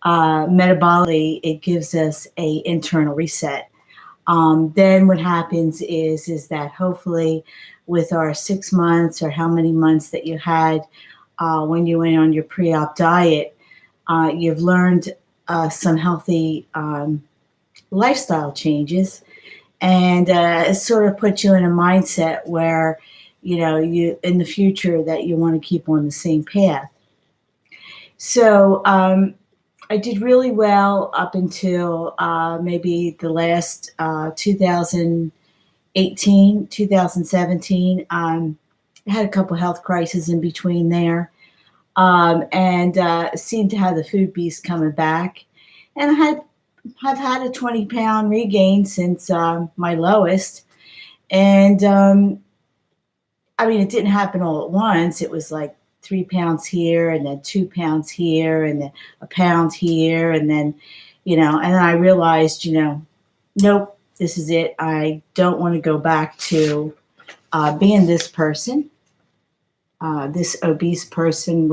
metabolically, it gives us a internal reset. Then what happens is that hopefully with our 6 months or how many months that you had when you went on your pre-op diet, you've learned some healthy lifestyle changes, and it sort of puts you in a mindset where you in the future that you want to keep on the same path. So I did really well up until maybe the last 2018, 2017. I had a couple health crises in between there, and seemed to have the food beast coming back. And I've had a 20-pound regain since my lowest. And I mean, it didn't happen all at once. It was like 3 pounds here, and then 2 pounds here, and then a pound here, and then, and then I realized, nope, this is it. I don't want to go back to being this person, this obese person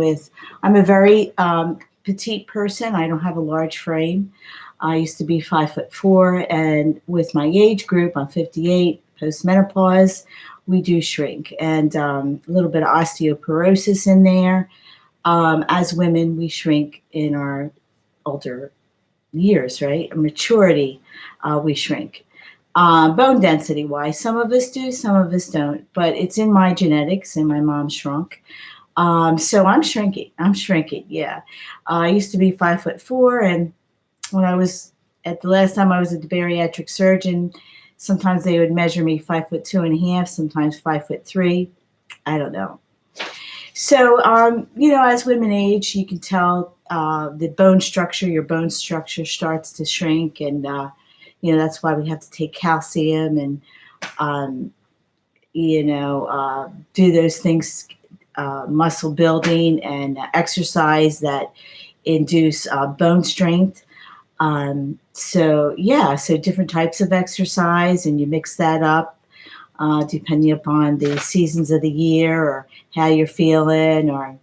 I'm a very petite person. I don't have a large frame. I used to be 5'4", and with my age group, I'm 58, post-menopause, we do shrink, and a little bit of osteoporosis in there. As women, we shrink in our older years, right? Maturity, we shrink. Bone density wise, some of us do, some of us don't, but it's in my genetics, and my mom shrunk. So I'm shrinking. Yeah. I used to be 5'4", and when I was the last time I was at the bariatric surgeon, sometimes they would measure me 5'2.5", sometimes 5'3". I don't know. So, as women age, you can tell the bone structure, your bone structure starts to shrink, and that's why we have to take calcium and do those things, muscle building and exercise that induce bone strength. So different types of exercise, and you mix that up depending upon the seasons of the year or how you're feeling or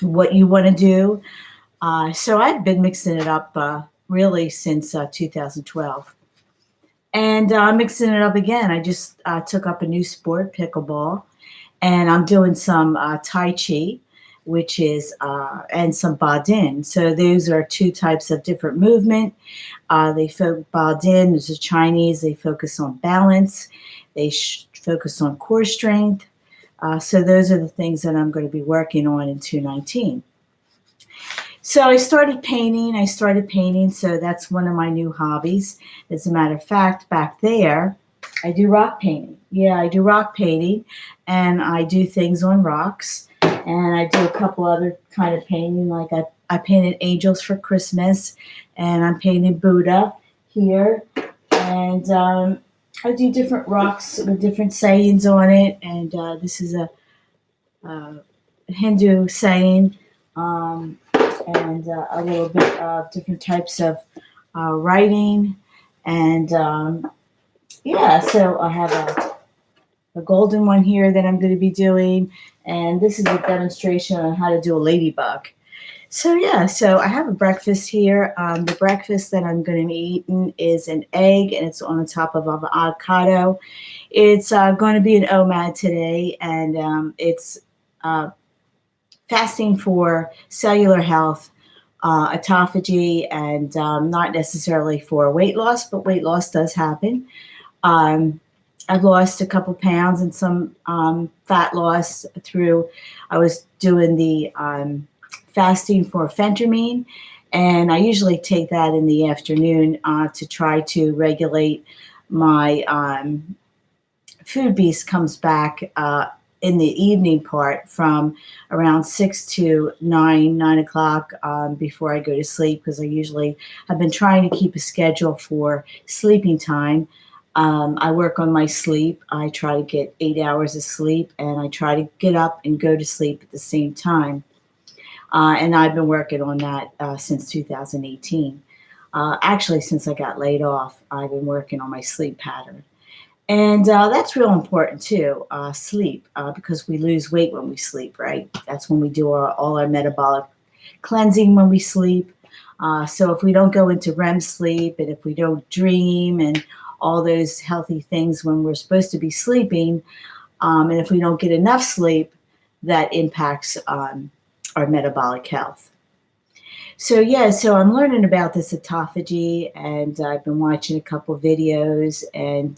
what you want to do. So I've been mixing it up really since 2012. And I'm mixing it up again. I just took up a new sport, pickleball, and I'm doing some Tai Chi, which is, and some Badin. So those are two types of different movement. Badin is a Chinese, they focus on balance. They focus on core strength. So those are the things that I'm going to be working on in 2019. So I started painting. So that's one of my new hobbies. As a matter of fact, back there, I do rock painting. Yeah, I do rock painting, and I do things on rocks. And I do a couple other kind of painting, like I painted angels for Christmas, and I'm painting Buddha here. And I do different rocks with different sayings on it. And this is a Hindu saying, and a little bit of different types of writing. And so I have a golden one here that I'm going to be doing. And this is a demonstration on how to do a ladybug. So I have a breakfast here. The breakfast that I'm going to be eating is an egg, and it's on the top of avocado. It's going to be an OMAD today, and it's fasting for cellular health, autophagy, and not necessarily for weight loss, but weight loss does happen. I've lost a couple pounds and some fat loss I was doing the fasting for phentermine, and I usually take that in the afternoon to try to regulate my food beast comes back in the evening part from around 6 to 9 o'clock before I go to sleep, because I've been trying to keep a schedule for sleeping time. I work on my sleep. I try to get 8 hours of sleep, and I try to get up and go to sleep at the same time. And I've been working on that since 2018. Actually, since I got laid off, I've been working on my sleep pattern. And that's real important too, sleep, because we lose weight when we sleep, right? That's when we do all our metabolic cleansing when we sleep. So if we don't go into REM sleep, and if we don't dream and all those healthy things when we're supposed to be sleeping, and if we don't get enough sleep, that impacts our metabolic health. So yeah, so I'm learning about this autophagy, and I've been watching a couple videos, and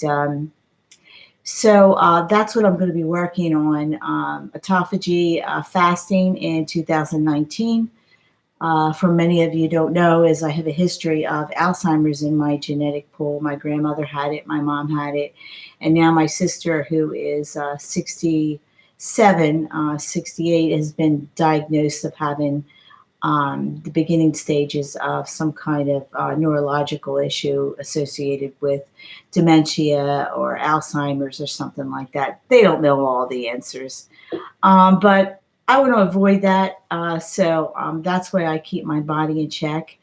that's what I'm going to be working on, autophagy fasting in 2019. For many of you don't know, is I have a history of Alzheimer's in my genetic pool. My grandmother had it, my mom had it, and now my sister, who is 67, 68, has been diagnosed of having the beginning stages of some kind of neurological issue associated with dementia or Alzheimer's or something like that. They don't know all the answers. But I want to avoid that. So that's why I keep my body in check.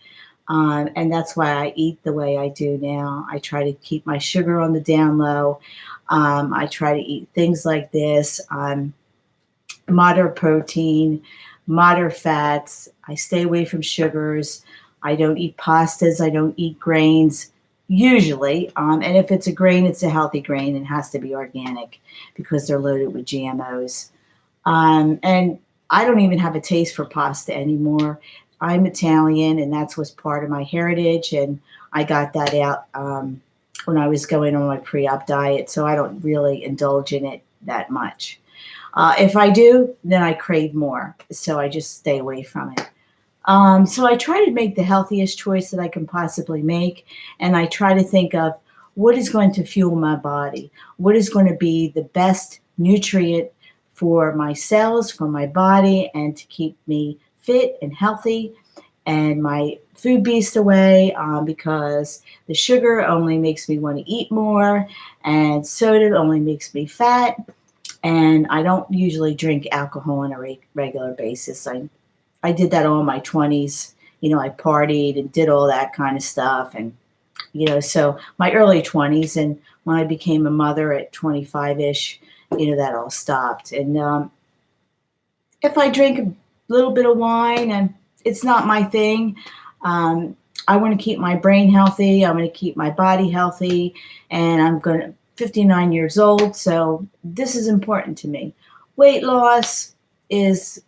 And that's why I eat the way I do now. I try to keep my sugar on the down low. I try to eat things like this, moderate protein, moderate fats. I stay away from sugars. I don't eat pastas. I don't eat grains usually. And if it's a grain, it's a healthy grain and has to be organic because they're loaded with GMOs. And I don't even have a taste for pasta anymore. I'm Italian, and that's what's part of my heritage. And I got that out when I was going on my pre-op diet. So I don't really indulge in it that much. If I do, then I crave more. So I just stay away from it. So I try to make the healthiest choice that I can possibly make. And I try to think of what is going to fuel my body, what is going to be the best nutrient for my cells, for my body, and to keep me fit and healthy, and my food beast away, because the sugar only makes me want to eat more, and soda only makes me fat, and I don't usually drink alcohol on a regular basis. I did that all in my 20s. I partied and did all that kind of stuff, and so my early 20s, and when I became a mother at 25-ish, that all stopped. And if I drink a little bit of wine, and it's not my thing, I want to keep my brain healthy. I want to keep my body healthy, and I'm 59 years old, so this is important to me. Weight loss is,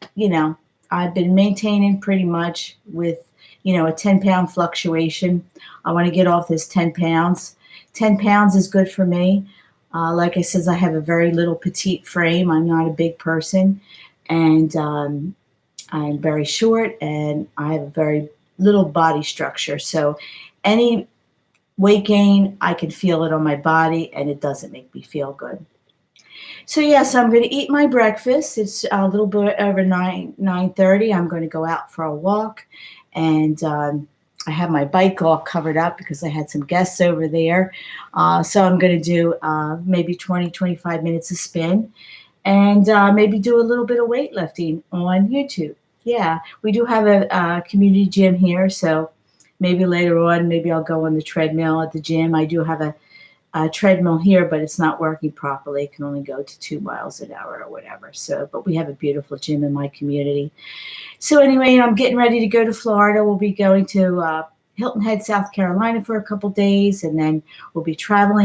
I've been maintaining pretty much with, a 10-pound fluctuation. I want to get off this 10 pounds. 10 pounds is good for me. Like I said, I have a very little petite frame. I'm not a big person, and I'm very short, and I have a very little body structure. So any weight gain, I can feel it on my body, and it doesn't make me feel good. So yes, I'm going to eat my breakfast. It's a little bit over 9:30. I'm going to go out for a walk, and I have my bike all covered up because I had some guests over there. So I'm going to do maybe 20, 25 minutes of spin, and maybe do a little bit of weightlifting on YouTube. Yeah, we do have a community gym here, so maybe later on, maybe I'll go on the treadmill at the gym. I do have a treadmill here, but it's not working properly. It can only go to 2 miles an hour or whatever. So, but we have a beautiful gym in my community. So anyway, I'm getting ready to go to Florida. We'll be going to Hilton Head, South Carolina for a couple days, and then we'll be traveling